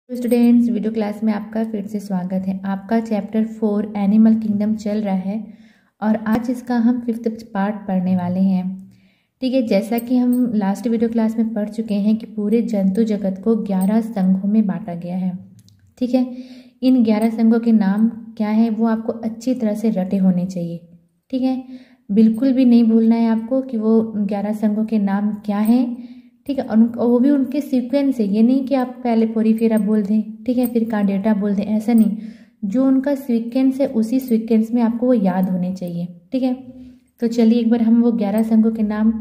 Students, video class में आपका फिर से स्वागत है। आपका चैप्टर 4 एनिमल किंगडम चल रहा है और आज इसका हम 5th पार्ट पढ़ने वाले हैं। ठीक है, जैसा कि हम लास्ट वीडियो क्लास में पढ़ चुके हैं कि पूरे जंतु जगत को 11 संघों में बांटा गया है। ठीक है, इन 11 संघों के नाम क्या है वो आपको अच्छी तरह से रटे होने चाहिए। ठीक है, बिल्कुल भी नहीं भूलना है आपको कि वो 11 संघों के नाम क्या हैं। ठीक है, और वो भी उनके सीक्वेंस से, ये नहीं कि आप पहले पोरीफेरा बोल दें, ठीक है, फिर कार्डेटा बोल दें, ऐसा नहीं। जो उनका सीक्वेंस है उसी सीक्वेंस में आपको वो याद होने चाहिए। ठीक है, तो चलिए एक बार हम वो 11 संघों के नाम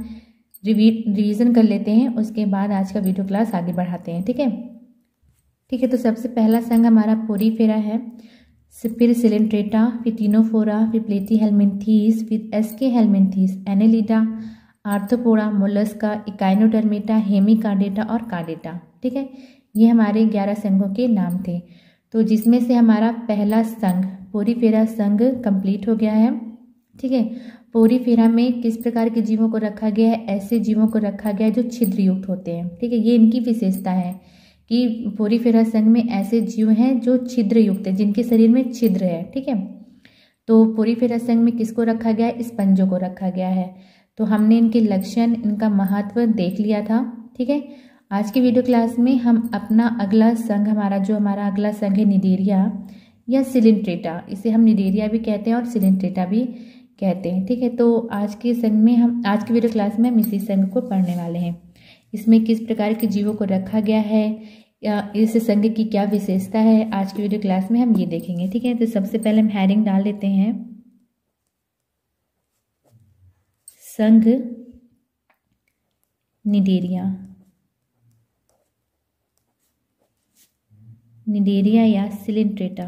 रिवीजन कर लेते हैं, उसके बाद आज का वीडियो क्लास आगे बढ़ाते हैं। ठीक है, ठीक है, तो सबसे पहला संघ हमारा पोरीफेरा है, फिर सिलेंट्रेटा, फिर टिनोफोरा, फिर प्लेटीहेल्मिन्थीस, फिर aschelminthes, annelida, arthropoda, mollusca, echinodermata, hemichordata और कार्डेटा। ठीक है, ये हमारे 11 संघों के नाम थे। तो जिसमें से हमारा पहला संघ पोरीफेरा संघ कंप्लीट हो गया है। ठीक है, पोरीफेरा में किस प्रकार के जीवों को रखा गया है? ऐसे जीवों को रखा गया है जो छिद्रयुक्त होते हैं। ठीक है, ये इनकी विशेषता है कि पोरीफेरा संघ में ऐसे जीव हैं जो छिद्रयुक्त है, जिनके शरीर में छिद्र है। ठीक है, तो पोरीफेरा संघ में किसको रखा गया है? स्पंजों को रखा गया है। तो हमने इनके लक्षण, इनका महत्व देख लिया था। ठीक है, आज की वीडियो क्लास में हम अपना अगला संघ, हमारा अगला संघ है निडेरिया या सिलेंट्रेटा। इसे हम निडेरिया भी कहते हैं और सिलेंट्रेटा भी कहते हैं। ठीक है, तो आज के वीडियो क्लास में हम इसी संघ को पढ़ने वाले हैं। इसमें किस प्रकार के जीवों को रखा गया है या इस संघ की क्या विशेषता है, आज की वीडियो क्लास में हम ये देखेंगे। ठीक है, तो सबसे पहले हम हेडिंग डाल देते हैं, संघ निडेरिया या सिलेंट्रेटा।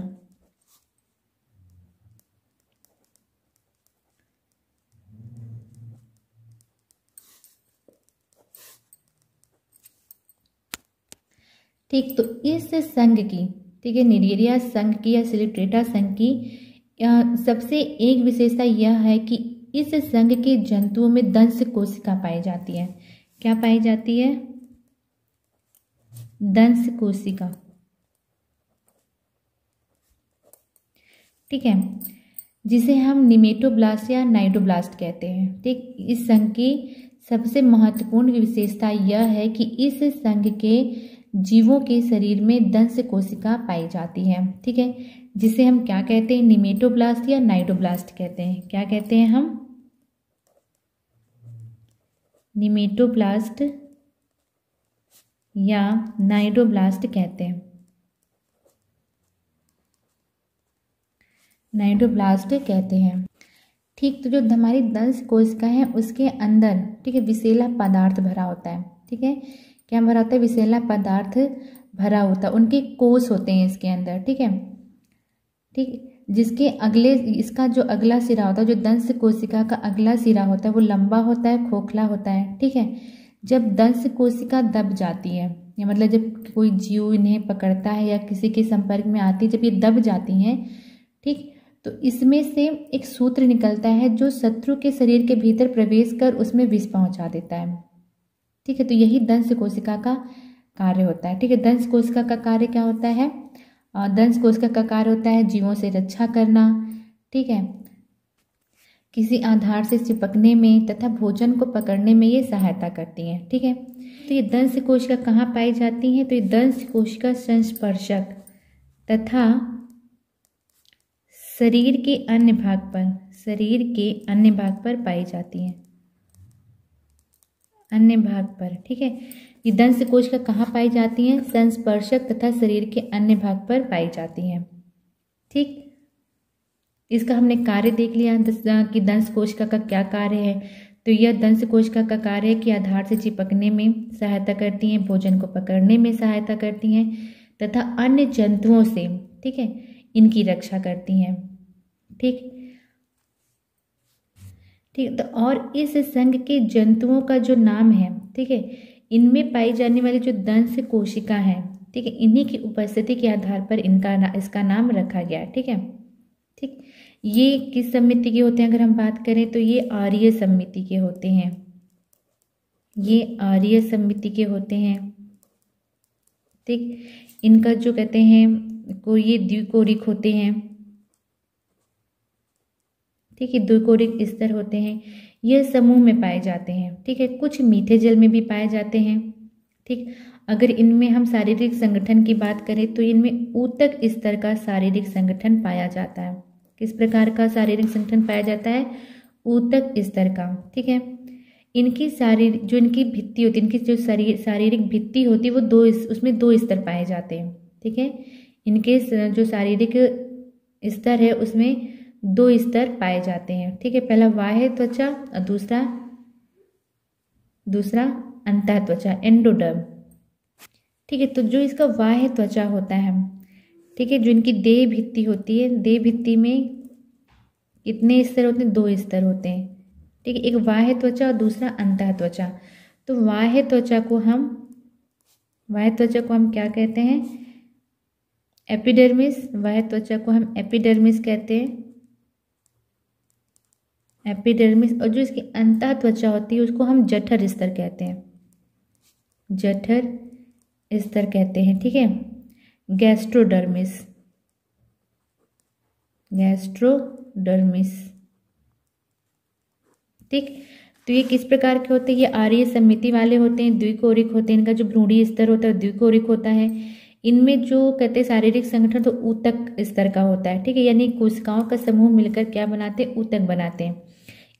ठीक, तो इस संघ की, ठीक है, निडेरिया संघ की या सिलेंट्रेटा संघ की सबसे एक विशेषता यह है कि इस संघ के जंतुओं में दंश कोशिका पाई जाती है। क्या पाई जाती है? दंश कोशिका। ठीक है, जिसे हम निमेटोब्लास्ट या नाइडोब्लास्ट कहते हैं। ठीक, इस संघ की सबसे महत्वपूर्ण विशेषता यह है कि इस संघ के जीवों के शरीर में दंश कोशिका पाई जाती है। ठीक है, जिसे हम क्या कहते हैं? निमेटोब्लास्ट या नाइडोब्लास्ट कहते हैं। क्या कहते हैं हम? निमेटोब्लास्ट या नाइडोब्लास्ट कहते हैं। नाइडोब्लास्ट कहते हैं। ठीक, तो जो हमारी दंश कोशिका है उसके अंदर, ठीक है, विषैला पदार्थ भरा होता है। ठीक है, क्या भरा होता है? विषैला पदार्थ भरा होता है, उनके कोष होते हैं इसके अंदर। ठीक है, ठीक, इसका जो अगला सिरा होता है, जो दंश कोशिका का अगला सिरा होता है वो लंबा होता है, खोखला होता है। ठीक है, जब दंश कोशिका दब जाती है, या मतलब जब कोई जीव इन्हें पकड़ता है या किसी के संपर्क में आती है, जब ये दब जाती हैं, ठीक, तो इसमें से एक सूत्र निकलता है जो शत्रु के शरीर के भीतर प्रवेश कर उसमें विष पहुंचा देता है। ठीक है, तो यही दंश कोशिका का कार्य होता है। ठीक है, दंश कोशिका का कार्य क्या होता है? दंश कोशिका का कार्य होता है जीवों से रक्षा करना। ठीक है, किसी आधार से चिपकने में तथा भोजन को पकड़ने में ये सहायता करती हैं। ठीक है, तो ये दंश कोशिका कहाँ पाई जाती हैं? तो ये दंश कोशिका संस्पर्शक तथा शरीर के अन्य भाग पर पाई जाती हैं। अन्य भाग पर। ठीक है, ये दंश कोशिका कहाँ पाई जाती हैं? संस्पर्शक तथा शरीर के अन्य भाग पर पाई जाती हैं। ठीक, इसका हमने कार्य देख लिया कि दंश कोशिका का क्या कार्य है। तो यह दंश कोशिका का कार्य है कि आधार से चिपकने में सहायता करती हैं, भोजन को पकड़ने में सहायता करती हैं तथा अन्य जंतुओं से, ठीक है, इनकी रक्षा करती हैं। ठीक ठीक, तो और इस संघ के जंतुओं का जो नाम है, ठीक है, इनमें पाई जाने वाली जो दंश कोशिका है, ठीक है, इन्हीं की उपस्थिति के आधार पर इसका नाम रखा गया है। ठीक है, ठीक, ये किस समिति के होते हैं? अगर हम बात करें तो ये आर्य समिति के होते हैं। ये आर्य समिति के होते हैं। ठीक, इनका जो कहते हैं को ये द्विकोरिक होते हैं, ठीक है, द्विकोरिक स्तर होते हैं, यह समूह में पाए जाते हैं, ठीक है। कुछ मीठे जल में भी पाए जाते हैं, ठीक। अगर इनमें हम शारीरिक संगठन की बात करें तो इनमें ऊतक स्तर का शारीरिक संगठन पाया जाता है। किस प्रकार का शारीरिक संगठन पाया जाता है? ऊतक स्तर का, ठीक है। इनकी शारीरिक जो इनकी भित्ति होती है, इनकी जो शारीरिक भित्ति होती है वो उसमें दो स्तर पाए जाते हैं, ठीक है। इनके जो शारीरिक स्तर है उसमें दो स्तर पाए जाते हैं, ठीक है। पहला बाह्य त्वचा और दूसरा अंतः त्वचा, एंडोडर्म, ठीक है। तो जो इसका बाह्य त्वचा होता है, ठीक है, जो इनकी देह भित्ति होती है, देह भित्ति में कितने स्तर होते हैं? दो स्तर होते हैं, ठीक है। एक बाह्य त्वचा और दूसरा अंतः त्वचा। तो बाह्य त्वचा को हम क्या कहते हैं? एपिडर्मिस। बाह्य त्वचा को हम एपिडर्मिस कहते हैं, एपिडर्मिस। और जो इसकी अंतः त्वचा होती है उसको हम जठर स्तर कहते हैं, जठर स्तर कहते हैं, ठीक है। गैस्ट्रोडर्मिस, ठीक। तो ये किस प्रकार के होते हैं? ये आर्य समिति वाले होते हैं, द्विकोरिक होते हैं। इनका जो भ्रूणीय स्तर होता है द्विकोरिक होता है। इनमें जो कहते हैं शारीरिक संगठन तो ऊतक स्तर का होता है, ठीक है। यानी कोशिकाओं का समूह मिलकर क्या बनाते हैं? ऊतक बनाते हैं।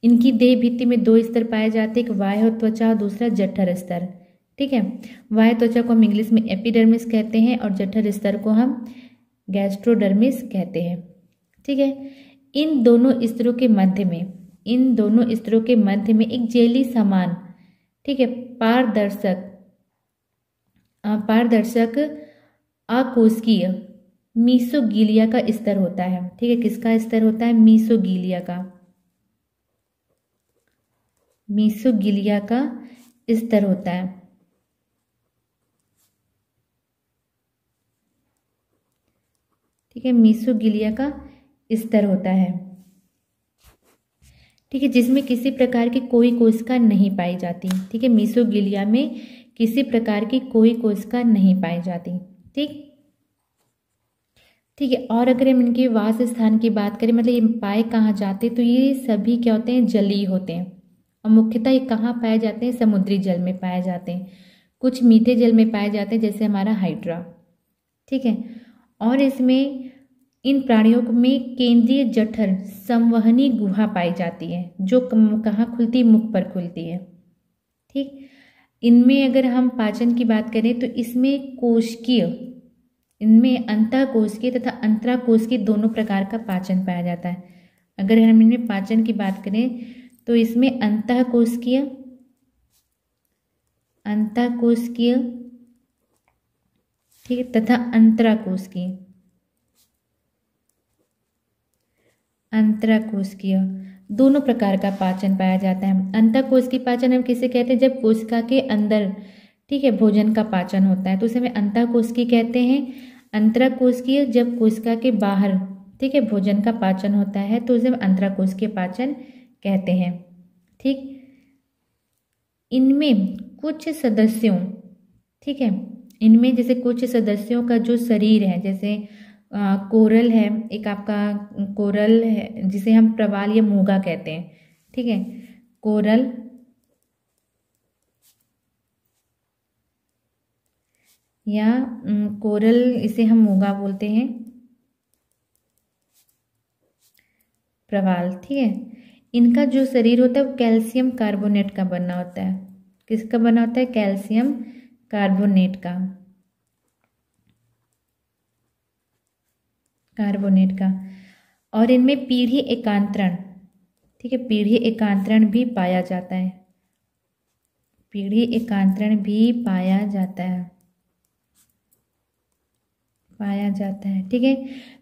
इनकी देह भित्ति में दो स्तर पाए जाते हैं, एक बाह्य त्वचा और दूसरा जठर स्तर, ठीक है। बाह्य त्वचा को हम इंग्लिश में एपिडर्मिस कहते हैं और जठर स्तर को हम गैस्ट्रोडर्मिस कहते हैं, ठीक है। इन दोनों स्तरों के मध्य में एक जेली समान, ठीक है, पारदर्शक अकोशिकीय मीसोगीलिया का स्तर होता है, ठीक है। किसका स्तर होता है? मीसोगीलिया का स्तर होता है, ठीक है। मीसोगीलिया का स्तर होता है, ठीक है, जिसमें किसी प्रकार की कोई कोशिका नहीं पाई जाती, ठीक है। मीसोगीलिया में किसी प्रकार की कोई कोशिका नहीं पाई जाती, ठीक है। और अगर हम इनके वास स्थान की बात करें, मतलब ये पाए कहाँ जाते, तो ये सभी क्या होते हैं? जलीय होते हैं। और मुख्यतः ये कहाँ पाए जाते हैं? समुद्री जल में पाए जाते हैं। कुछ मीठे जल में पाए जाते हैं, जैसे हमारा हाइड्रा, ठीक है। और इसमें इन प्राणियों में केंद्रीय जठर संवहनी गुहा पाई जाती है, जो कहाँ खुलती है? मुख पर खुलती है, ठीक। इनमें अगर हम पाचन की बात करें तो इनमें अंतःकोशिकीय तथा अंतराकोशिकीय दोनों प्रकार का पाचन पाया जाता है। अगर हम इनमें पाचन की बात करें तो इसमें अंतःकोशिकीय, ठीक है, तथा अंतराकोशिकीय दोनों प्रकार का पाचन पाया जाता है। अंतःकोशिकीय पाचन हम किसे कहते हैं? जब कोशिका के अंदर, ठीक है, भोजन का पाचन होता है तो उसे हम अंतःकोशिकीय कहते हैं। अंतराकोशिकीय जब कोशिका के बाहर, ठीक है, भोजन का पाचन होता है तो उसे हम अंतराकोशिकीय पाचन कहते हैं, ठीक। इनमें कुछ सदस्यों, ठीक है, इनमें जैसे कुछ सदस्यों का जो शरीर है, जैसे कोरल है, एक आपका कोरल है जिसे हम प्रवाल या मूंगा कहते हैं, ठीक है। कोरल या कोरल, इसे हम मूंगा बोलते हैं, प्रवाल, ठीक है। इनका जो शरीर होता है वो कैल्शियम कार्बोनेट का बना होता है। किसका बना होता है? कैल्शियम कार्बोनेट का। और इनमें पीढ़ी एकांतरण, ठीक है, पीढ़ी एकांतरण भी पाया जाता है, ठीक है।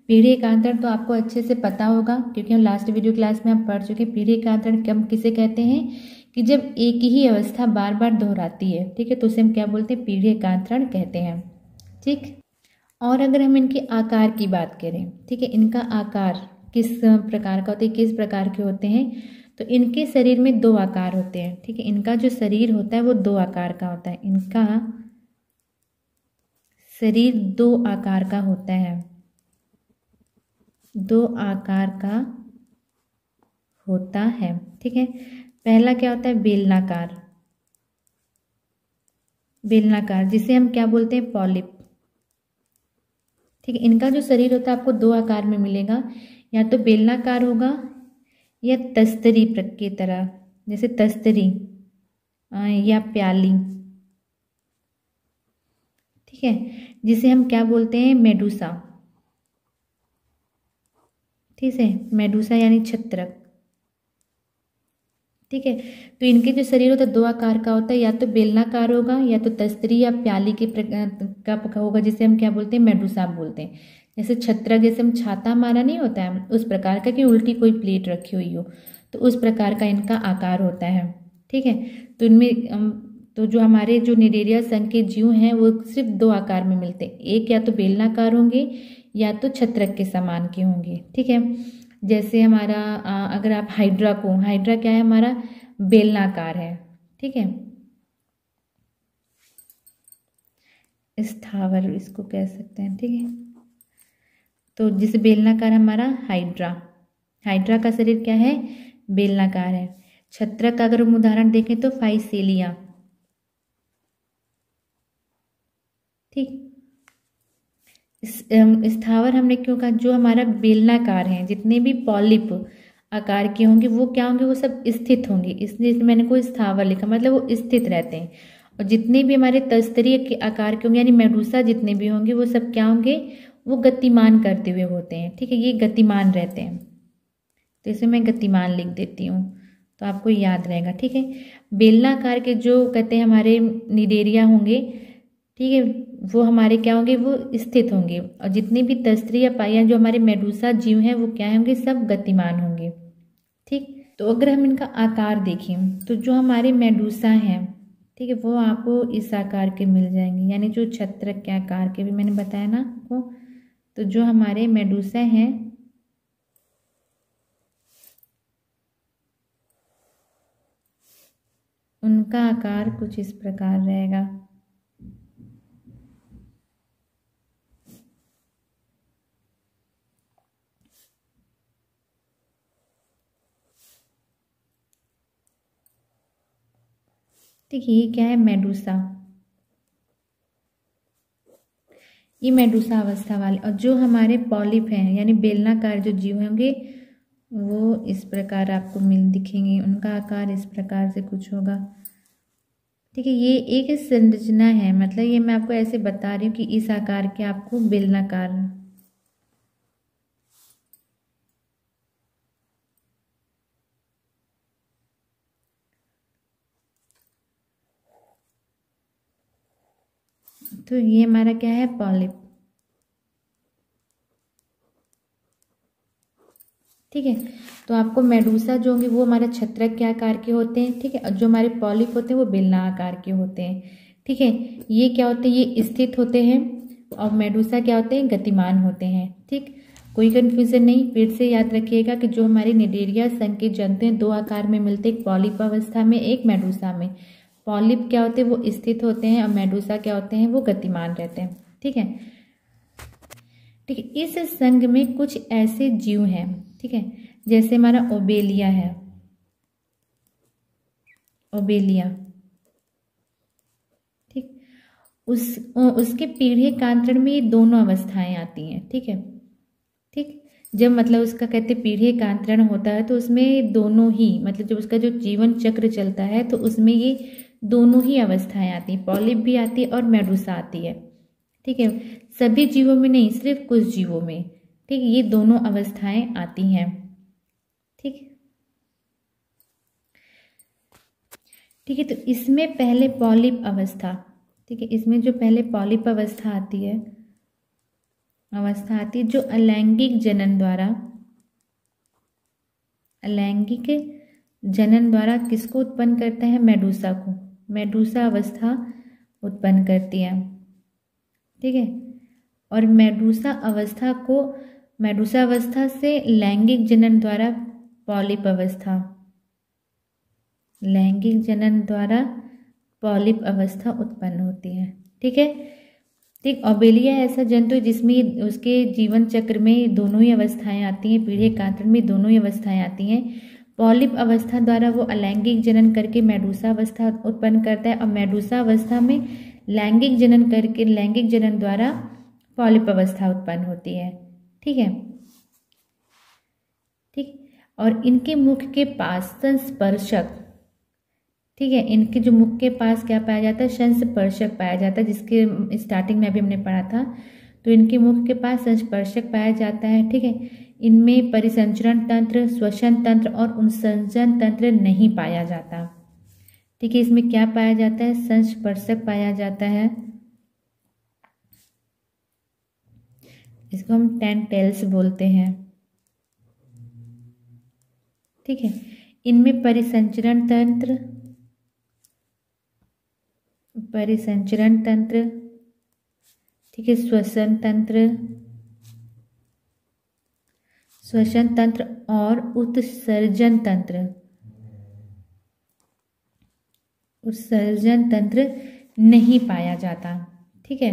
पीढ़ी एकांतरण तो आपको अच्छे से पता होगा क्योंकि हम लास्ट वीडियो क्लास में हम पढ़ चुके हैं। पीढ़ी एकांतरण हम किसे कहते हैं? कि जब एक ही अवस्था बार बार दोहराती है, ठीक है, तो उसे हम क्या बोलते हैं? पीढ़ी एकांतरण कहते हैं, ठीक। और अगर हम इनके आकार की बात करें, ठीक है, इनका आकार किस प्रकार का होता है, किस प्रकार के होते हैं, तो इनके शरीर में दो आकार होते हैं, ठीक है। इनका जो शरीर होता है वो दो आकार का होता है। इनका शरीर दो आकार का होता है, दो आकार का होता है। ठीक है, पहला क्या होता है, बेलनाकार, बेलनाकार जिसे हम क्या बोलते हैं, पॉलिप। ठीक है, इनका जो शरीर होता है आपको दो आकार में मिलेगा, या तो बेलनाकार होगा या तस्तरी की तरह, जैसे तस्तरी या प्याली। ठीक है, जिसे हम क्या बोलते हैं, मेडूसा। ठीक है, मेडूसा यानी छत्रक। ठीक है, तो इनके जो शरीर होता है दो आकार का होता है, या तो बेलनाकार होगा या तो तस्तरी या प्याली के का होगा, जिसे हम क्या बोलते हैं, मेडूसा बोलते हैं। जैसे छत्रक, जैसे हम छाता हमारा नहीं होता है उस प्रकार का, कि उल्टी कोई प्लेट रखी हुई हो, तो उस प्रकार का इनका आकार होता है। ठीक है, तो इनमें तो जो हमारे जो निडेरिया संघ के जीव हैं वो सिर्फ दो आकार में मिलते हैं, एक या तो बेलनाकार होंगे या तो छत्रक के समान के होंगे। ठीक है, जैसे हमारा अगर आप हाइड्रा को, हाइड्रा क्या है, हमारा बेलनाकार है। ठीक है, स्थावर इसको कह सकते हैं। ठीक है, तो जिसे बेलनाकार हमारा हाइड्रा, हाइड्रा का शरीर क्या है, बेलनाकार है। छत्रक का अगर हम उदाहरण देखें तो फाइसेलिया। ठीक, स्थावर हमने क्यों कहा, जो हमारा बेलनाकार है, जितने भी पॉलिप आकार के होंगे वो क्या होंगे, वो सब स्थित होंगे, इसलिए मैंने कोई स्थावर लिखा, मतलब वो स्थित रहते हैं। और जितने भी हमारे तस्तरीय के आकार के होंगे यानी मेडूसा जितने भी होंगे वो सब क्या होंगे, वो गतिमान करते हुए होते हैं। ठीक है, ये गतिमान रहते हैं, तो इसे मैं गतिमान लिख देती हूँ तो आपको याद रहेगा। ठीक है, बेलनाकार के जो कहते हैं हमारे निडेरिया होंगे, ठीक है, वो हमारे क्या होंगे, वो स्थित होंगे। और जितनी भी तस्तरी या पाइयाँ जो हमारे मेडूसा जीव हैं वो क्या होंगे, सब गतिमान होंगे। ठीक, तो अगर हम इनका आकार देखें तो जो हमारे मेडूसा हैं, ठीक है, वो आपको इस आकार के मिल जाएंगे, यानी जो छत्रक के आकार के भी मैंने बताया ना आपको। तो जो हमारे मेडूसा हैं उनका आकार कुछ इस प्रकार रहेगा। ठीक है, ये क्या है, मेडूसा, ये मेडूसा अवस्था वाले। और जो हमारे पॉलिप हैं यानी बेलनाकार जो जीव होंगे वो इस प्रकार आपको दिखेंगे, उनका आकार इस प्रकार से कुछ होगा। ठीक है, ये एक संरचना है, मतलब ये मैं आपको ऐसे बता रही हूँ कि इस आकार के आपको बेलनाकार। तो ये हमारा क्या है, पॉलिप। ठीक है, तो आपको मेडूसा जो होंगे वो हमारे छत्रक के आकार के होते हैं। ठीक है, और जो हमारे पॉलिप होते हैं वो बेलना आकार के होते हैं। ठीक है, ये क्या होते हैं, ये स्थित होते हैं, और मेडूसा क्या होते हैं, गतिमान होते हैं। ठीक, कोई कंफ्यूजन नहीं, फिर से याद रखिएगा कि जो हमारे निडेरिया संघ के जंतु हैं दो आकार में मिलते हैं, एक पॉलिप अवस्था में, एक मेडूसा में। पॉलिप क्या होते हैं, वो स्थित होते हैं, और मेडूसा क्या होते हैं, वो गतिमान रहते हैं। ठीक है, ठीक है, इस संघ में कुछ ऐसे जीव हैं, ठीक है, जैसे हमारा ओबेलिया है, ओबेलिया। ठीक, उसके पीढ़ी कांतरण में ये दोनों अवस्थाएं आती हैं। ठीक है, ठीक, जब मतलब उसका कहते पीढ़ी कांतरण होता है तो उसमें दोनों ही, मतलब जब उसका जो जीवन चक्र चलता है तो उसमें ये दोनों ही अवस्थाएं आती हैं, पॉलिप भी आती है और मेडूसा आती है। ठीक है, सभी जीवों में नहीं, सिर्फ कुछ जीवों में। ठीक, ये दोनों अवस्थाएं आती हैं। ठीक, ठीक है, तो इसमें पहले पॉलिप अवस्था, ठीक है, इसमें जो पहले पॉलिप अवस्था आती है जो अलैंगिक जनन द्वारा, अलैंगिक जनन द्वारा किसको उत्पन्न करता है, मेडूसा को, मेडूसा अवस्था उत्पन्न करती है। ठीक है, और मेडूसा अवस्था से लैंगिक जनन द्वारा पॉलिप अवस्था, लैंगिक जनन द्वारा पॉलिप अवस्था उत्पन्न होती है। ठीक है, ठीक, ओबेलिया ऐसा जंतु है जिसमें उसके जीवन चक्र में दोनों ही अवस्थाएं आती हैं, पीढ़ी कांतरण में दोनों ही अवस्थाएं आती हैं। पॉलिप अवस्था द्वारा वो अलैंगिक जनन करके मेडूसा अवस्था उत्पन्न करता है, और मेडूसा अवस्था में लैंगिक जनन करके लैंगिक जनन द्वारा पॉलिप अवस्था उत्पन्न होती है। ठीक है, ठीक। और इनके मुख के पास संस्पर्शक, ठीक है, इनके जो मुख के पास क्या पाया जाता है, संस्पर्शक पाया जाता है, जिसके स्टार्टिंग में अभी हमने पढ़ा था। तो इनके मुख के पास संस्पर्शक पाया जाता है। ठीक है, इनमें परिसंचरण तंत्र, श्वसन तंत्र और उत्सर्जन तंत्र नहीं पाया जाता। ठीक है, इसमें क्या पाया जाता है, संस्पर्शक पाया जाता है। इसको हम टेंटेल्स बोलते हैं। ठीक है, इनमें परिसंचरण तंत्र, ठीक है, श्वसन तंत्र और उत्सर्जन तंत्र नहीं पाया जाता। ठीक है,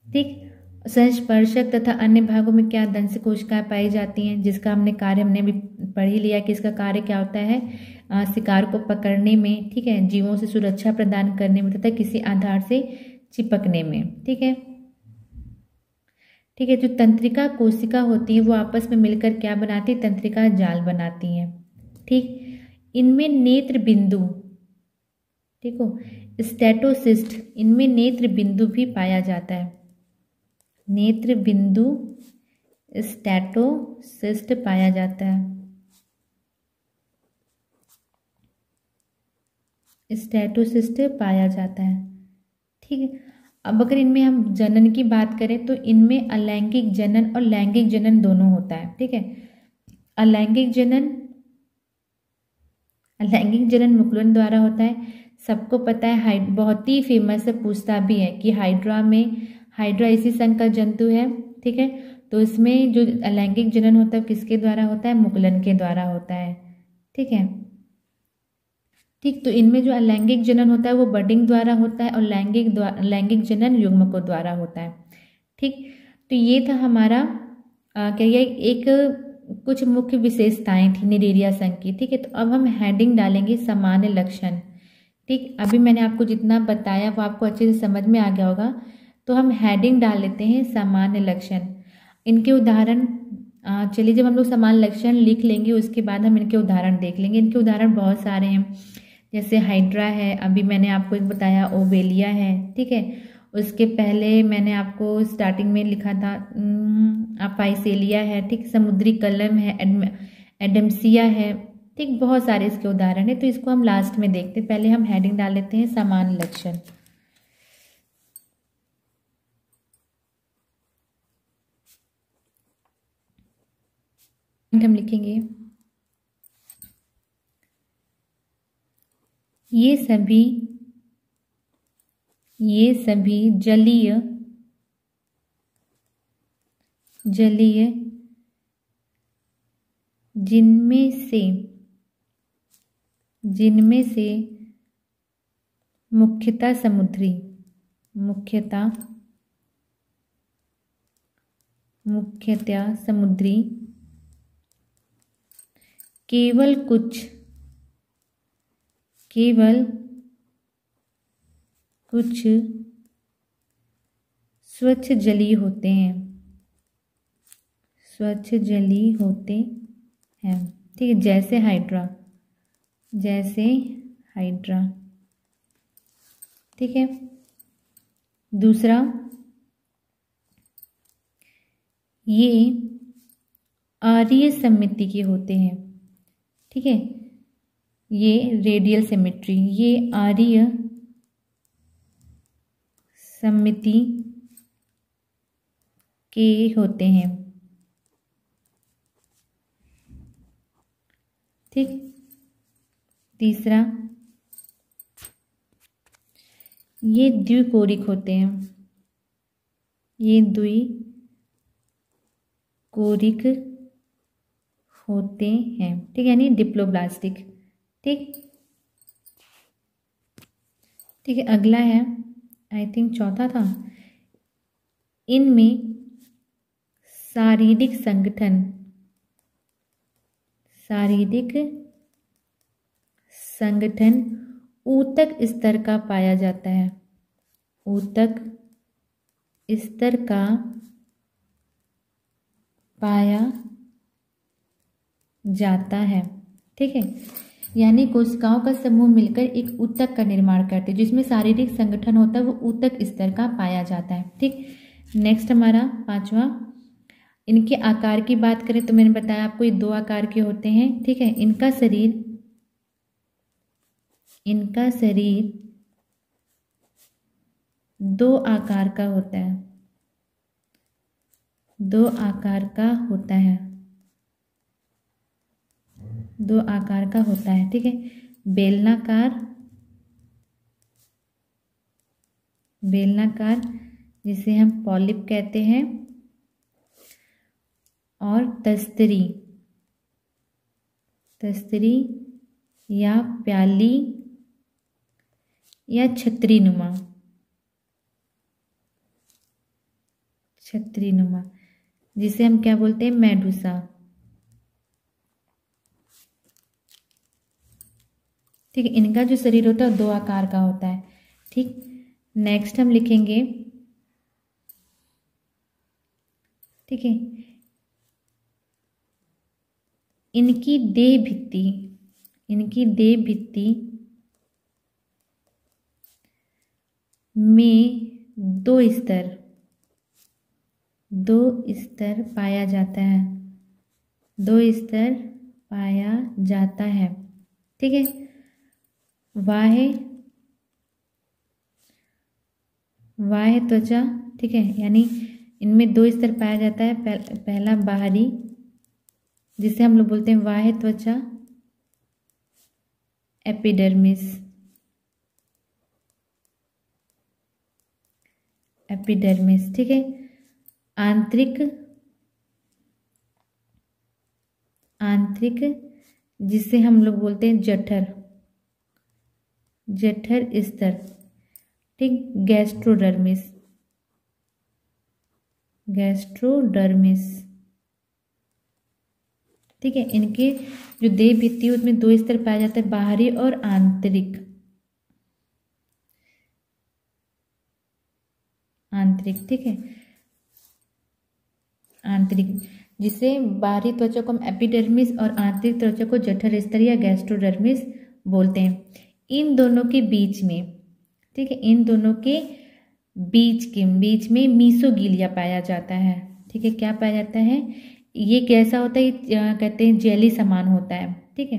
ठीक। संस्पर्शक तथा अन्य भागों में क्या दंश कोशिकाएं पाई जाती हैं, जिसका हमने भी पढ़ ही लिया कि इसका कार्य क्या होता है, शिकार को पकड़ने में, ठीक है, जीवों से सुरक्षा प्रदान करने में तथा किसी आधार से चिपकने में। ठीक है, ठीक है। जो तंत्रिका कोशिका होती है वो आपस में मिलकर क्या बनाती है, तंत्रिका जाल बनाती हैं। ठीक, इनमें नेत्र बिंदु, ठीक हो, स्टेटोसिस्ट, इनमें नेत्र बिंदु भी पाया जाता है। नेत्र बिंदु स्टेटोसिस्ट पाया जाता है, स्टेटोसिस्ट पाया जाता है। ठीक है, अब अगर इनमें हम जनन की बात करें तो इनमें अलैंगिक जनन और लैंगिक जनन दोनों होता है। ठीक है, अलैंगिक जनन मुकुलन द्वारा होता है। सबको पता है, बहुत ही फेमस है, पूछता भी है कि हाइड्रा इसी संघ का जंतु है। ठीक है, तो इसमें जो अलैंगिक जनन होता है किसके द्वारा होता है, मुकुलन के द्वारा होता है। ठीक है, ठीक। तो इनमें जो अलैंगिक जनन होता है वो बडिंग द्वारा होता है और लैंगिक जनन युग्मकों द्वारा होता है। ठीक, तो ये था हमारा क्या, ये एक कुछ मुख्य विशेषताएं थी निरेरिया संघ की। ठीक है, तो अब हम हेडिंग डालेंगे सामान्य लक्षण। ठीक, अभी मैंने आपको जितना बताया वो आपको अच्छे से समझ में आ गया होगा, तो हम हेडिंग डाल लेते हैं सामान्य लक्षण। इनके उदाहरण, चलिए जब हम लोग सामान्य लक्षण लिख लेंगे उसके बाद हम इनके उदाहरण देख लेंगे। इनके उदाहरण बहुत सारे हैं, जैसे हाइड्रा है, अभी मैंने आपको एक बताया, ओबेलिया है। ठीक है, उसके पहले मैंने आपको स्टार्टिंग में लिखा था अपाइसेलिया है। ठीक, समुद्री कलम है, एडमसिया है। ठीक, बहुत सारे इसके उदाहरण है, तो इसको हम लास्ट में देखते हैं। पहले हम हेडिंग डाल लेते हैं सामान्य लक्षण। हम लिखेंगे ये सभी जलीय जिनमें से मुख्यतः समुद्री केवल कुछ स्वच्छ जलीय होते हैं। ठीक है, जैसे हाइड्रा। ठीक है, दूसरा, ये आर्य समिति के होते हैं। ठीक है, ये रेडियल सिमेट्री, ये आर्य समिति के होते हैं। ठीक, तीसरा, ये द्विकोरिक होते हैं, ये द्विकोरिक होते हैं। ठीक, यानी डिप्लोब्लास्टिक। ठीक, ठीक है, अगला है, आई थिंक चौथा था, इनमें शारीरिक संगठन ऊतक स्तर का पाया जाता है। ऊतक स्तर का पाया जाता है। ठीक है, यानी कोशिकाओं का समूह मिलकर एक ऊतक का निर्माण करते हैं, जिसमें शारीरिक संगठन होता है, वो ऊतक स्तर का पाया जाता है। ठीक, नेक्स्ट हमारा पांचवा, इनके आकार की बात करें तो मैंने बताया आपको ये दो आकार के होते हैं। ठीक है, इनका शरीर दो आकार का होता है। दो आकार का होता है। ठीक है, बेलनाकार जिसे हम पॉलिप कहते हैं, और तस्तरी या प्याली या छतरी नुमा जिसे हम क्या बोलते हैं, मेडुसा। ठीक है, इनका जो शरीर होता है दो आकार का होता है। ठीक, नेक्स्ट हम लिखेंगे, ठीक है, इनकी देह भित्ति में दो स्तर पाया जाता है। ठीक है, बाह्य त्वचा। ठीक है, यानी इनमें दो स्तर पाया जाता है। पहला बाहरी, जिसे हम लोग बोलते हैं बाह्य त्वचा, एपिडर्मिस। ठीक है, आंतरिक जिसे हम लोग बोलते हैं जठर स्तर। ठीक, गैस्ट्रोडर्मिस। ठीक है, इनके जो देह भित्ति उसमें दो स्तर पाया जाता है, बाहरी और आंतरिक। ठीक है, आंतरिक जिसे बाहरी त्वचा को हम एपिडर्मिस और आंतरिक त्वचा को जठर स्तर या गैस्ट्रोडर्मिस बोलते हैं। इन दोनों के बीच में, ठीक है, इन दोनों के बीच में मीसोगीलिया पाया जाता है। ठीक है, क्या पाया जाता है, ये कैसा होता है, कहते हैं जेली समान होता है। ठीक है,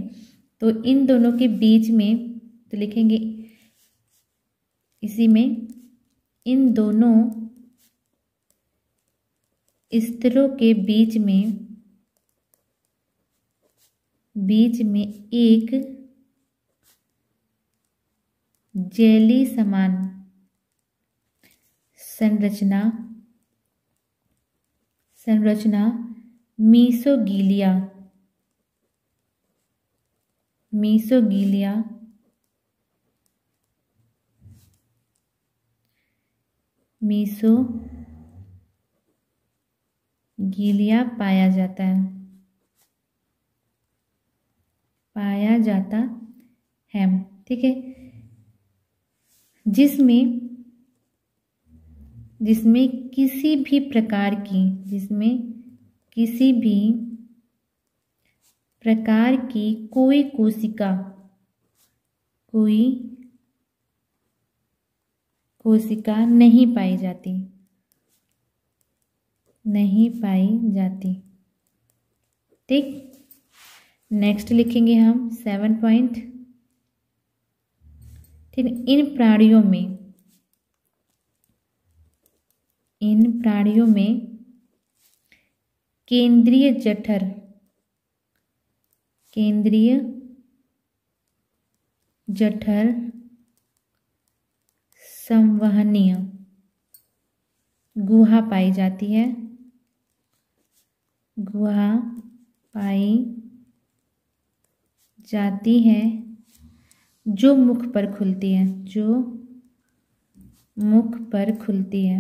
तो इन दोनों के बीच में, तो लिखेंगे इसी में, इन दोनों स्तरों के बीच में एक जेली समान संरचना मीसोगीलिया पाया जाता है। ठीक है, जिसमें किसी भी प्रकार की कोई कोशिका नहीं पाई जाती। ठीक, नेक्स्ट लिखेंगे हम 7 पॉइंट। ठीक, इन प्राणियों में केंद्रीय जठर संवहनीय गुहा पाई जाती है। जो मुख पर खुलती है।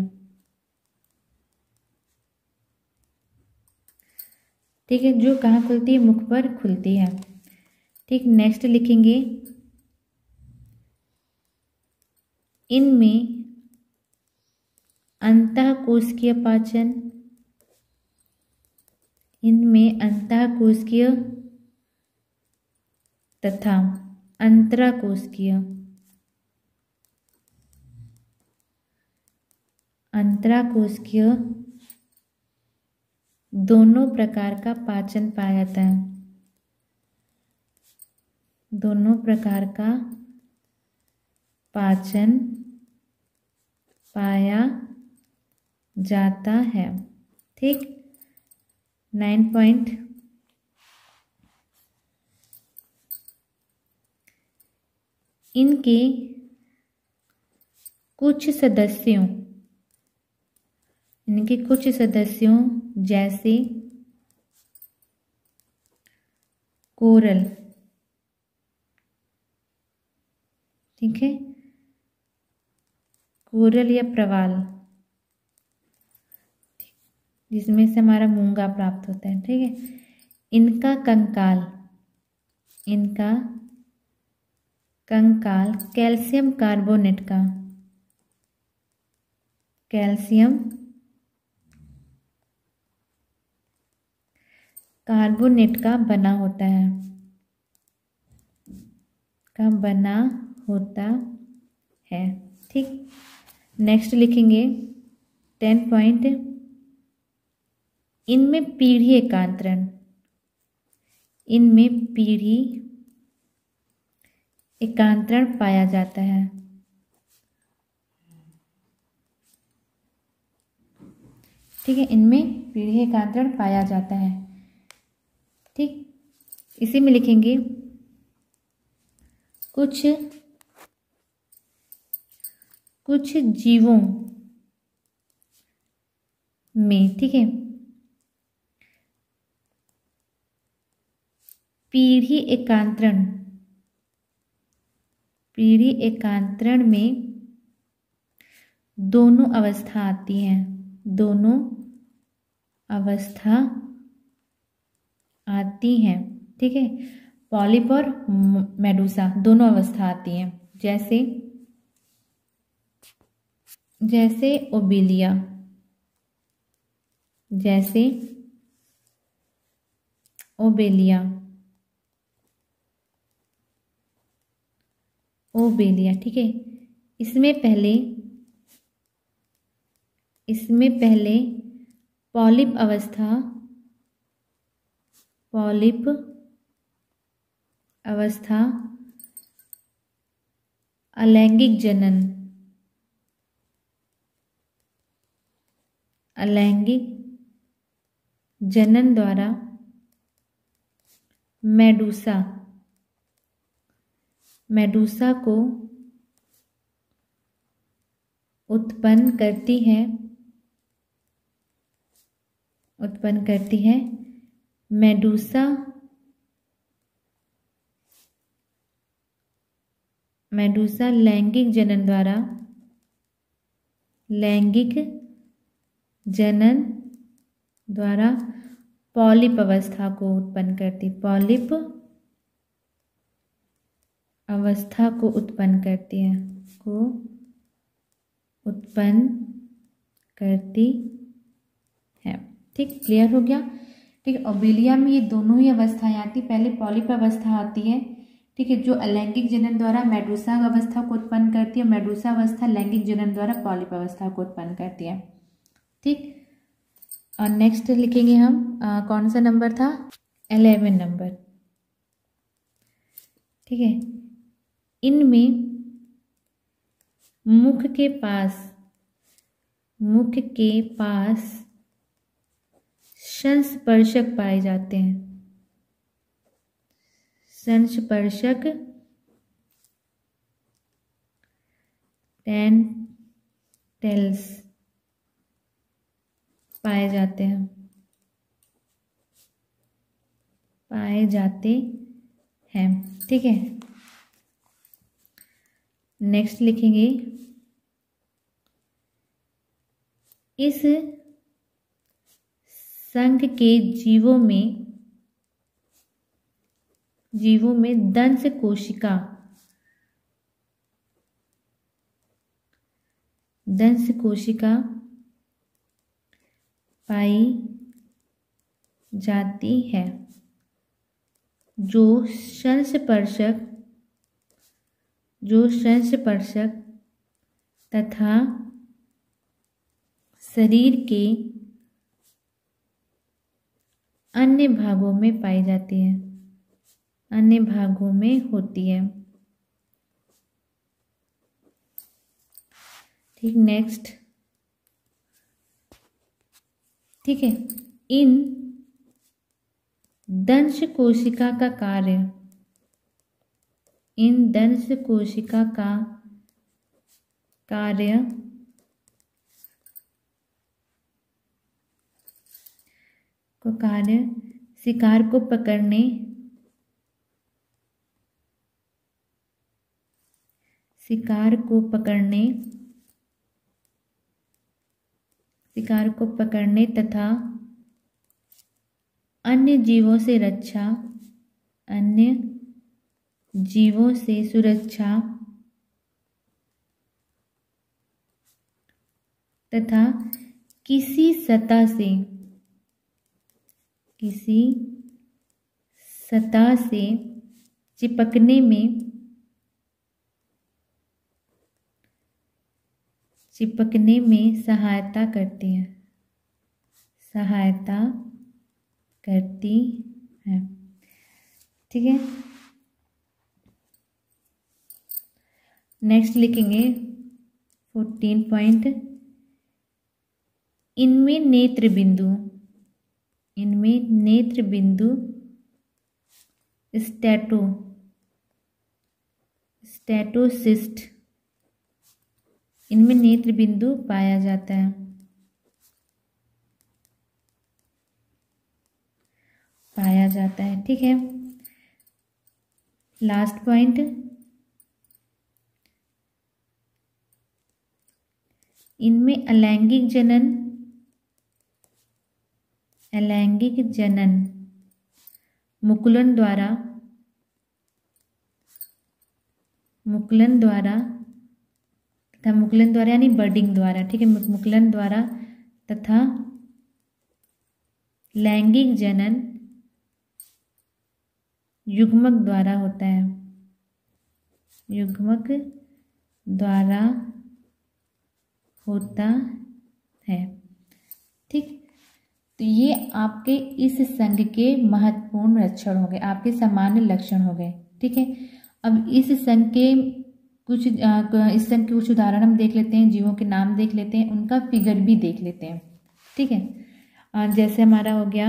ठीक है, जो कहाँ खुलती है, मुख पर खुलती है। ठीक, नेक्स्ट लिखेंगे इनमें अंतःकोशिकीय पाचन, इनमें अंतःकोशिकीय तथा अंतराकोशिकीय, अंतराकोशिकीय दोनों प्रकार का पाचन पाया जाता है, दोनों प्रकार का पाचन पाया जाता है। ठीक, 9 पॉइंट, इनके कुछ सदस्यों, इनके कुछ सदस्यों जैसे कोरल, ठीक है, कोरल या प्रवाल, जिसमें से हमारा मूंगा प्राप्त होता है। ठीक है, इनका कंकाल, इनका कंकाल कैल्शियम कार्बोनेट का, कैल्शियम कार्बोनेट का बना होता है, का बना होता है। ठीक, नेक्स्ट लिखेंगे 10 पॉइंट, इनमें पीढ़ी एकांतरण, इनमें पीढ़ी एकांतरण पाया जाता है। ठीक है, इनमें पीढ़ी एकांतरण पाया जाता है। ठीक, इसी में लिखेंगे कुछ जीवों में, ठीक है, पीढ़ी एकांतरण में दोनों अवस्था आती हैं, दोनों अवस्था आती हैं। ठीक है, पॉलिप और मेडूसा दोनों अवस्था आती हैं, जैसे ओबेलिया, जैसे ओबेलिया, ठीक है, इसमें पहले पॉलिप अवस्था अलैंगिक जनन द्वारा मेडूसा को उत्पन्न करती है, मेडूसा लैंगिक जनन द्वारा पॉलिप अवस्था को उत्पन्न करती, पॉलिप अवस्था को उत्पन्न करती है, ठीक, क्लियर हो गया। ठीक है, ओबेलिया में ये दोनों ही अवस्थाएं आती, पहले पॉलिप अवस्था आती है, ठीक है, जो अलैंगिक जनन द्वारा मेडूसा अवस्था को उत्पन्न करती है, मेडूसा अवस्था लैंगिक जनन द्वारा पॉलिप अवस्था को उत्पन्न करती है। ठीक, और नेक्स्ट लिखेंगे हम कौन सा नंबर था, 11 नंबर। ठीक है, इनमें मुख के पास संस्पर्शक पाए जाते हैं, संस्पर्शक टेंटेल्स पाए जाते हैं। ठीक है, नेक्स्ट लिखेंगे इस संघ के जीवों में दंश कोशिका पाई जाती है जो संस्पर्शक तथा शरीर के अन्य भागों में पाई जाती है, अन्य भागों में होती है। ठीक, नेक्स्ट। ठीक है, इन दंश कोशिका का कार्य, इन दंश कोशिका का कार्य शिकार को पकड़ने, शिकार को पकड़ने तथा अन्य जीवों से सुरक्षा तथा किसी सतह से चिपकने में सहायता करती है। ठीक है, नेक्स्ट लिखेंगे 14 पॉइंट। इनमें नेत्र बिंदु स्टेटोसिस्ट, इनमें नेत्र बिंदु पाया जाता है। ठीक है, लास्ट पॉइंट। इनमें अलैंगिक जनन मुकुलन द्वारा यानी बर्डिंग द्वारा, ठीक है, मुकुलन द्वारा तथा लैंगिक जनन युग्मक द्वारा होता है, ठीक। तो ये आपके इस संघ के महत्वपूर्ण लक्षण हो गए, आपके सामान्य लक्षण हो गए। ठीक है, अब इस संघ के कुछ उदाहरण हम देख लेते हैं, जीवों के नाम देख लेते हैं, उनका फिगर भी देख लेते हैं। ठीक है, जैसे हमारा हो गया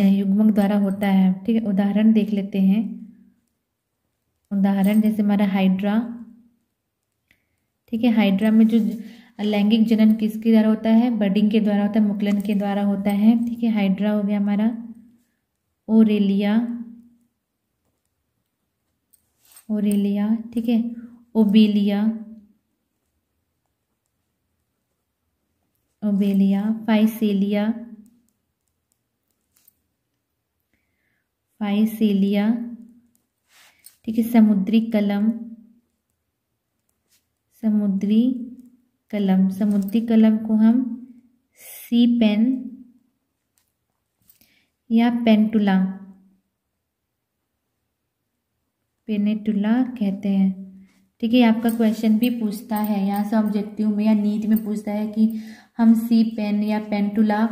युग्मक द्वारा होता है। ठीक है, उदाहरण देख लेते हैं। उदाहरण जैसे हमारा हाइड्रा। ठीक है, हाइड्रा में जो लैंगिक जनन किसके द्वारा होता है? बर्डिंग के द्वारा होता है, मुकुलन के द्वारा होता है। ठीक है, हाइड्रा हो गया हमारा। ओरेलिया, ठीक है, ओबेलिया, फाइसेलिया, ठीक है, समुद्री कलम को हम सी पेन या पेनेटुला कहते हैं। ठीक है, आपका क्वेश्चन भी पूछता है यहाँ से ऑब्जेक्टिव में या नीट में पूछता है कि हम सी पेन या पेंटुला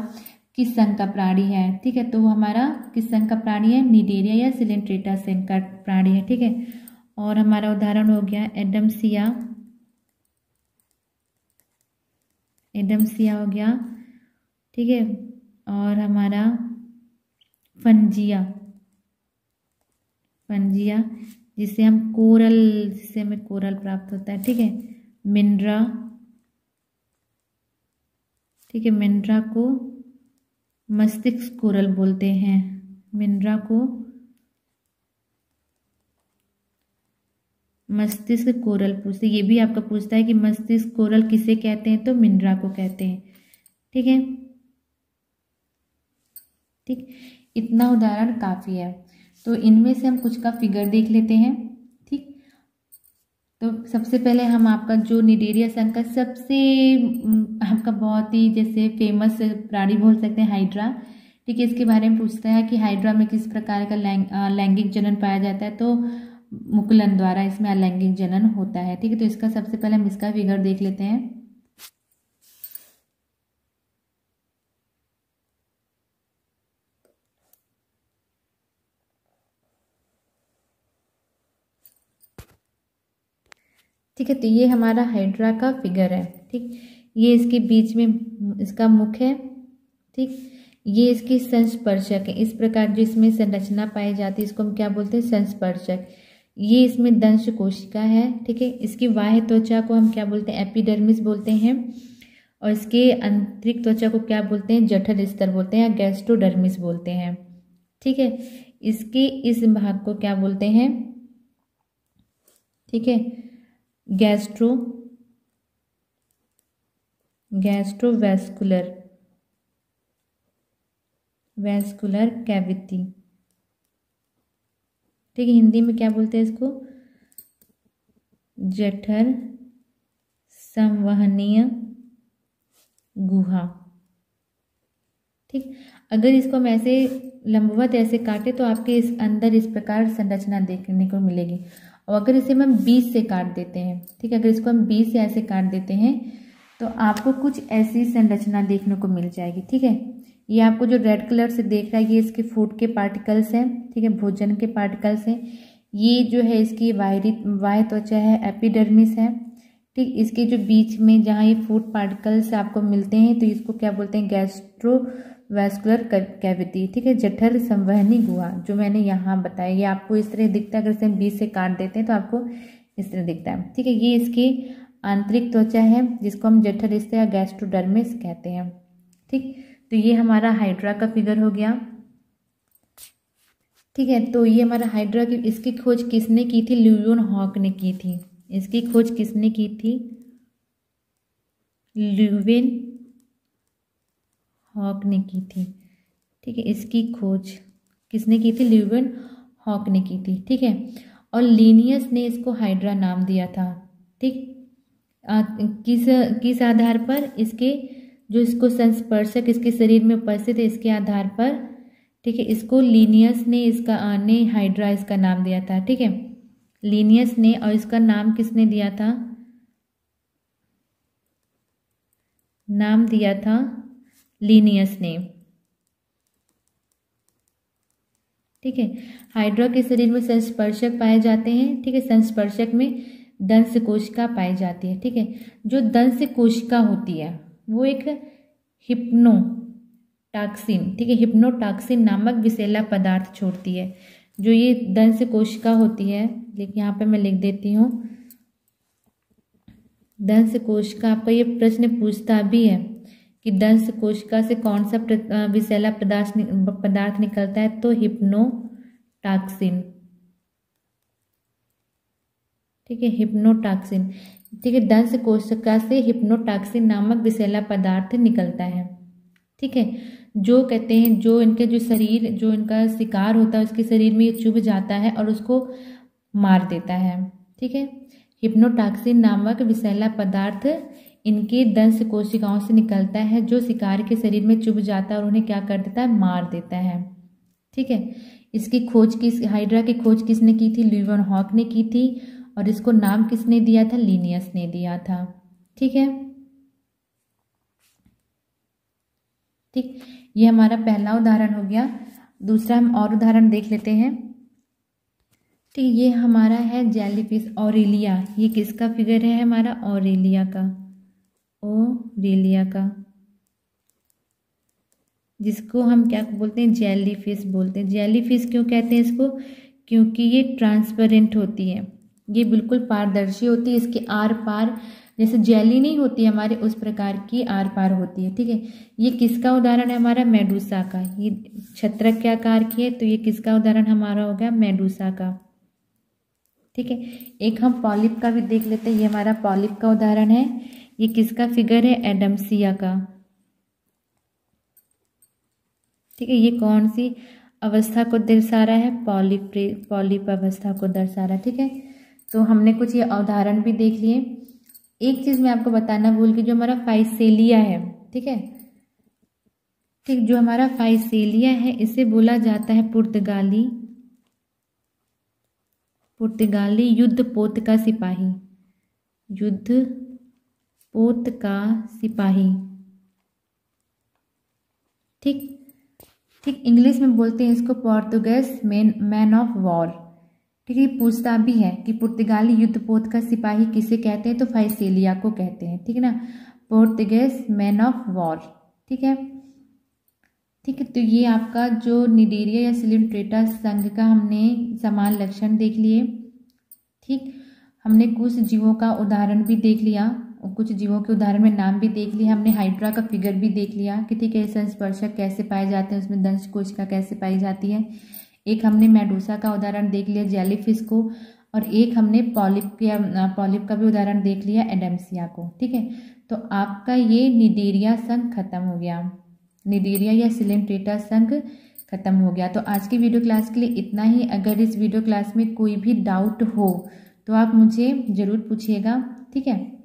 किस संघ का प्राणी है। ठीक है, तो वो हमारा किस संघ का प्राणी है? निडेरिया या सिलेंट्रेटा संघ का प्राणी है। ठीक है, और हमारा उदाहरण हो गया एडमसिया हो गया। ठीक है, और हमारा फंजिया जिससे हमें कोरल प्राप्त होता है। ठीक है, मिनरा, ठीक है, मिनरा को मस्तिष्क कोरल बोलते हैं। मिनरा को मस्तिष्क कोरल पूछते, ये भी आपका पूछता है कि मस्तिष्क कोरल किसे कहते हैं, तो मिनरा को कहते हैं। ठीक है, ठीक, इतना उदाहरण काफ़ी है। तो इनमें से हम कुछ का फिगर देख लेते हैं। ठीक, तो सबसे पहले हम आपका जो निडेरिया संघ का सबसे आपका बहुत ही जैसे फेमस प्राणी बोल सकते हैं, हाइड्रा। ठीक है, इसके बारे में पूछता है कि हाइड्रा में किस प्रकार का लैंगिक जनन पाया जाता है, तो मुकुलन द्वारा इसमें अलैंगिक जनन होता है। ठीक है, तो इसका सबसे पहले हम इसका फिगर देख लेते हैं। ठीक है, तो ये हमारा हाइड्रा का फिगर है। ठीक, ये इसके बीच में इसका मुख है। ठीक, ये इसकी संस्पर्शक है। इस प्रकार जो इसमें संरचना पाई जाती है इसको हम क्या बोलते हैं, संस्पर्शक। ये इसमें दंश कोशिका है। ठीक है, इसकी बाह्य त्वचा को हम क्या बोलते हैं, एपिडर्मिस बोलते हैं, और इसके आंतरिक त्वचा को क्या बोलते हैं, जठर स्तर बोलते हैं या गैस्ट्रोडर्मिस बोलते हैं। ठीक है, इसके इस भाग को क्या बोलते हैं, ठीक है, गैस्ट्रोवैस्कुलर कैविटी। ठीक है, हिंदी में क्या बोलते हैं इसको, जठर संवहनीय गुहा। ठीक, अगर इसको हम ऐसे लंबवत ऐसे काटे तो आपके इस अंदर इस प्रकार संरचना देखने को मिलेगी। और अगर इसे हम 20 से काट देते हैं, ठीक है, अगर इसको हम 20 से ऐसे काट देते हैं तो आपको कुछ ऐसी संरचना देखने को मिल जाएगी। ठीक है, ये आपको जो रेड कलर से देख रहा है ये इसके फूड के पार्टिकल्स हैं। ठीक है, भोजन के पार्टिकल्स हैं। ये जो है इसकी बाह्य त्वचा है, एपिडर्मिस है। ठीक, इसके जो बीच में जहाँ ये फूड पार्टिकल्स आपको मिलते हैं तो इसको क्या बोलते हैं, गैस्ट्रोवैस्कुलर कैविटी। ठीक है, जठर संवहनी गुहा जो मैंने यहाँ बताया, ये आपको इस तरह दिखता है। अगर इसे 20 से काट देते हैं तो आपको इस तरह दिखता है। ठीक है, ये इसकी आंतरिक त्वचा है जिसको हम जठर स्तर या गैस्ट्रोडर्मिस कहते हैं। ठीक, तो ये हमारा हाइड्रा का फिगर हो गया। ठीक है, तो ये हमारा हाइड्रा की इसकी खोज किसने की थी, ल्यूवियन हॉक ने की थी। इसकी खोज किसने की थी, ल्यूवियन हॉक ने की थी। ठीक है, इसकी खोज किसने की थी, ल्यूवियन हॉक ने की थी। ठीक है, और लिनियस ने इसको हाइड्रा नाम दिया था। ठीक, किस आधार पर, इसके जो इसको संस्पर्शक इसके शरीर में उपस्थित है इसके आधार पर। ठीक है, इसको लिनियस ने ने हाइड्रा इसका नाम दिया था। ठीक है, लिनियस ने, और इसका नाम किसने दिया था, नाम दिया था लिनियस ने। ठीक है, हाइड्रा के शरीर में संस्पर्शक पाए जाते हैं। ठीक है, संस्पर्शक में दंश कोशिका पाई जाती है। ठीक है, जो दंश कोशिका होती है वो एक हिप्नोटॉक्सिन, ठीक है, हिप्नोटॉक्सिन नामक विषैला पदार्थ छोड़ती है। जो ये दंश कोशिका होती है, लेकिन यहाँ पे मैं लिख देती हूँ, दंश कोशिका, आपका ये प्रश्न पूछता भी है कि दंश कोशिका से कौन सा विषैला पदार्थ निकलता है, तो हिप्नोटॉक्सिन। ठीक है, हिप्नोटॉक्सिन। ठीक है, दंश कोशिका से हिप्नोटॉक्सिन नामक विषैला पदार्थ निकलता है। ठीक है, जो कहते हैं जो इनके जो शरीर जो इनका शिकार होता है उसके शरीर में ये चुभ जाता है और उसको मार देता है। ठीक है, हिप्नोटॉक्सिन नामक विषैला पदार्थ इनके दंश कोशिकाओं से निकलता है जो शिकार के शरीर में चुभ जाता है और उन्हें क्या कर देता है, मार देता है। ठीक है, इसकी खोज हाइड्रा की खोज किसने की थी, ल्यूवियन हॉक ने की थी, और इसको नाम किसने दिया था, लिनियस ने दिया था। ठीक है, ठीक, ये हमारा पहला उदाहरण हो गया। दूसरा हम और उदाहरण देख लेते हैं। ठीक, ये हमारा है जेलीफिश ऑरेलिया। ये किसका फिगर है, हमारा ऑरेलिया का, जिसको हम क्या बोलते हैं, जेलीफिश बोलते हैं। जेलीफिश क्यों कहते हैं इसको, क्योंकि ये ट्रांसपेरेंट होती है, ये बिल्कुल पारदर्शी होती है। इसके आर पार जैसे जेली नहीं होती हमारे उस प्रकार की आर पार होती है। ठीक है, ये किसका उदाहरण है, हमारा मेडूसा का। ये छत्रक के आकार की है तो ये किसका उदाहरण हमारा हो गया, मेडूसा का। ठीक है, एक हम पॉलिप का भी देख लेते हैं। ये हमारा पॉलिप का उदाहरण है। ये किसका फिगर है, एडम्सिया का। ठीक है, ये कौन सी अवस्था को दर्शा रहा है? पॉलिप अवस्था को दर्शा रहा है। ठीक है, तो हमने कुछ ये उदाहरण भी देख लिए। एक चीज़ मैं आपको बताना भूल गई, जो हमारा फाइसेलिया है, ठीक है, ठीक, जो हमारा फाइसेलिया है इसे बोला जाता है पुर्तगाली युद्धपोत का सिपाही, युद्धपोत का सिपाही। ठीक ठीक, इंग्लिश में बोलते हैं इसको पोर्तुगेज मैन ऑफ वॉर। ठीक है, पूछता भी है कि पुर्तगाली युद्धपोत का सिपाही किसे कहते हैं, तो फाइसेलिया को कहते हैं। ठीक है ना, पोर्तुगेज मैन ऑफ वॉर। ठीक है, ठीक है, तो ये आपका जो निडेरिया या सिलिंट्रेटा संघ का हमने समान लक्षण देख लिए। ठीक, हमने कुछ जीवों का उदाहरण भी देख लिया, कुछ जीवों के उदाहरण में नाम भी देख लिया। हमने हाइड्रा का फिगर भी देख लिया कि ठीक है, संस्पर्शक कैसे पाए जाते हैं, उसमें दंश कोशिका कैसे पाई जाती है। एक हमने मेडूसा का उदाहरण देख लिया, जेलीफिश को, और एक हमने पॉलिप का भी उदाहरण देख लिया, एडेम्सिया को। ठीक है, तो आपका ये निडेरिया संघ खत्म हो गया, निडेरिया या सिलिंट्रेटा संघ खत्म हो गया। तो आज की वीडियो क्लास के लिए इतना ही। अगर इस वीडियो क्लास में कोई भी डाउट हो तो आप मुझे ज़रूर पूछिएगा। ठीक है,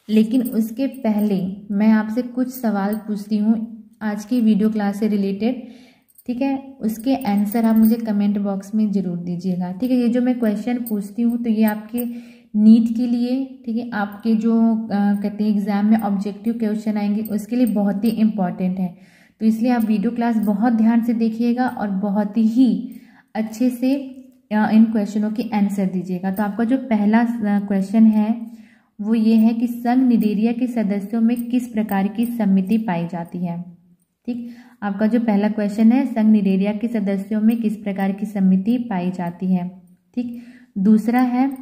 लेकिन उसके पहले मैं आपसे कुछ सवाल पूछती हूँ आज की वीडियो क्लास से रिलेटेड। ठीक है, उसके आंसर आप मुझे कमेंट बॉक्स में ज़रूर दीजिएगा। ठीक है, ये जो मैं क्वेश्चन पूछती हूँ तो ये आपके नीट के लिए, ठीक है, आपके जो कहते हैं एग्जाम में ऑब्जेक्टिव क्वेश्चन आएंगे उसके लिए बहुत ही इम्पॉर्टेंट है। तो इसलिए आप वीडियो क्लास बहुत ध्यान से देखिएगा और बहुत ही अच्छे से इन क्वेश्चनों के आंसर दीजिएगा। तो आपका जो पहला क्वेश्चन है वो ये है कि संघ निडेरिया के सदस्यों में किस प्रकार की समिति पाई जाती है। ठीक, आपका जो पहला क्वेश्चन है, संघ निडेरिया के सदस्यों में किस प्रकार की समिति पाई जाती है। ठीक, दूसरा है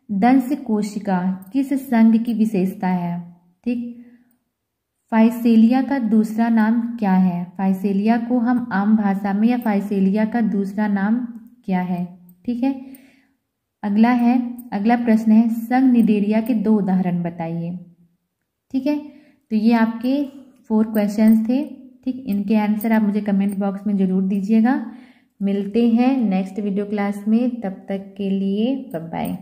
दंश कोशिका किस संघ की विशेषता है। ठीक, फाइसेलिया का दूसरा नाम क्या है? फाइसेलिया को हम आम भाषा में, या फाइसेलिया का दूसरा नाम क्या है? ठीक है, अगला प्रश्न है संघ निडेरिया के 2 उदाहरण बताइए। ठीक है, तो ये आपके 4 क्वेश्चंस थे। ठीक, इनके आंसर आप मुझे कमेंट बॉक्स में ज़रूर दीजिएगा। मिलते हैं नेक्स्ट वीडियो क्लास में, तब तक के लिए बाय बाय।